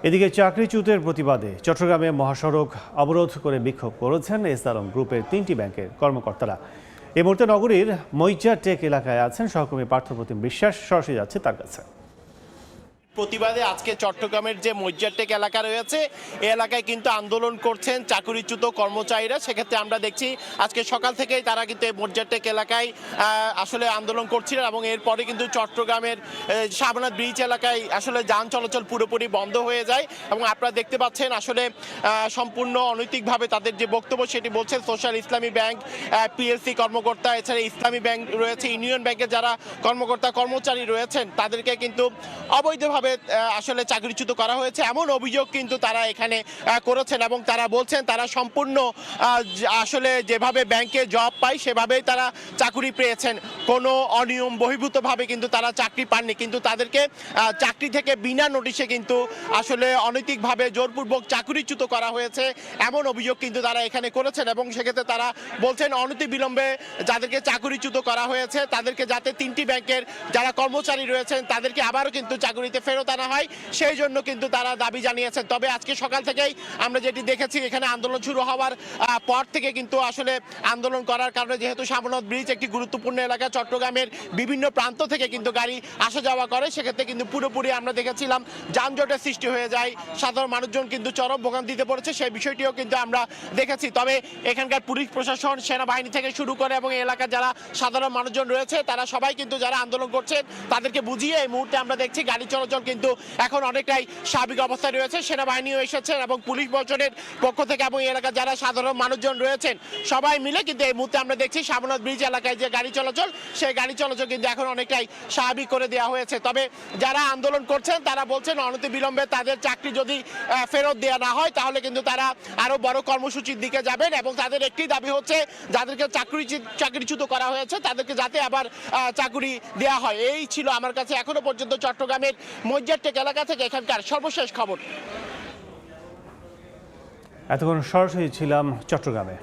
এদিকে চাকরিচ্যুতের প্রতিবাদে চট্টগ্রামে মহাসড়ক অবরোধ করে বিক্ষোভ করেছেন এসআরএম গ্রুপের 3টি ব্যাংকের কর্মকর্তারা। এই মুহূর্তে নগরীর মইজা টেক এলাকায় আছেন সহকর্মী পার্থপ্রতিম বিশ্বাস, সরাসরি যাচ্ছে তার কাছে। প্রতিবাদে আজকে চট্টগ্রামের যে মইজ্জারটেক এলাকা রয়েছে এই এলাকায় কিন্তু আন্দোলন করছেন চাকরিচ্যুত কর্মচারীরা। সেক্ষেত্রে আমরা দেখছি আজকে সকাল থেকেই তারা কিন্তু এই মইজ্জারটেক এলাকায় আসলে আন্দোলন করছিলেন এবং এরপরে কিন্তু চট্টগ্রামের শাহবানার ব্রিজ এলাকায় আসলে যান চলাচল পুরোপুরি বন্ধ হয়ে যায় এবং আপনারা দেখতে পাচ্ছেন আসলে সম্পূর্ণ অনৈতিকভাবে তাদের যে বক্তব্য সেটি বলছেন সোশ্যাল ইসলামী ব্যাংক, পিএলসি কর্মকর্তা, এছাড়া ইসলামী ব্যাংক রয়েছে, ইউনিয়ন ব্যাংকের যারা কর্মকর্তা কর্মচারী রয়েছেন তাদেরকে কিন্তু অবৈধভাবে আসলে চাকরিচ্যুত করা হয়েছে এমন অভিযোগ কিন্তু তারা এখানে করেছেন এবং তারা বলছেন তারা সম্পূর্ণ আসলে যেভাবে ব্যাংকে জব পায় সেভাবেই তারা চাকরি পেয়েছেন, কোনো অনিয়ম বহির্ভূতভাবে কিন্তু তারা চাকরি পাননি, কিন্তু তাদেরকে চাকরি থেকে বিনা নোটিশে কিন্তু আসলে অনৈতিকভাবে জোরপূর্বক চাকরিচ্যুত করা হয়েছে এমন অভিযোগ কিন্তু তারা এখানে করেছেন এবং সেক্ষেত্রে তারা বলছেন অনতিবিলম্বে যাদেরকে চাকরিচ্যুত করা হয়েছে তাদেরকে যাতে 3টি ব্যাংকের যারা কর্মচারী রয়েছেন তাদেরকে আবারও কিন্তু চাকরিতে ফেরত আনা হয় সেই জন্য কিন্তু তারা দাবি জানিয়েছেন। তবে আজকে সকাল থেকেই আমরা যেটি দেখেছি এখানে আন্দোলন শুরু হওয়ার পর থেকে কিন্তু আসলে আন্দোলন করার কারণে যেহেতু শাহবানা ব্রিজ একটি গুরুত্বপূর্ণ এলাকা, চট্টগ্রামের বিভিন্ন প্রান্ত থেকে কিন্তু গাড়ি আসা যাওয়া করে, সেক্ষেত্রে কিন্তু পুরোপুরি আমরা দেখেছিলাম যানজটের সৃষ্টি হয়ে যায়, সাধারণ মানুষজন কিন্তু চরম ভোগান্তিতে পড়েছে সেই বিষয়টিও কিন্তু আমরা দেখেছি। তবে এখানকার পুলিশ প্রশাসন, সেনাবাহিনী থেকে শুরু করে এবং এলাকার যারা সাধারণ মানুষজন রয়েছে তারা সবাই কিন্তু যারা আন্দোলন করছেন তাদেরকে বুঝিয়ে এই মুহূর্তে আমরা দেখছি গাড়ি চলাচল কিন্তু এখন অনেকটাই স্বাভাবিক অবস্থায় রয়েছে। সেনাবাহিনীও এসেছেন এবং পুলিশ প্রশাসনের পক্ষ থেকে এবং এলাকার যারা সাধারণ মানুষজন রয়েছেন সবাই মিলে কিন্তু এই মুহূর্তে আমরা দেখছি শাহবানা ব্রিজ এলাকায় যে গাড়ি চলাচল সেই গাড়ি চলাচল কিন্তু এখন অনেকটাই স্বাভাবিক করে দেওয়া হয়েছে। তবে যারা আন্দোলন করছেন তারা বলছেন অনতিবিলম্বে তাদের চাকরি যদি ফেরত দেওয়া না হয় তাহলে কিন্তু তারা আরো বড় কর্মসূচির দিকে যাবেন এবং তাদের একটি দাবি হচ্ছে যাদেরকে চাকরিচ্যুত করা হয়েছে তাদেরকে যাতে আবার চাকরি দেওয়া হয়। এই ছিল আমার কাছে এখনো পর্যন্ত চট্টগ্রামের মইজ্জারটেক এলাকা থেকে এখানকার সর্বশেষ খবর। এতক্ষণ সরাসরি ছিলাম চট্টগ্রামে।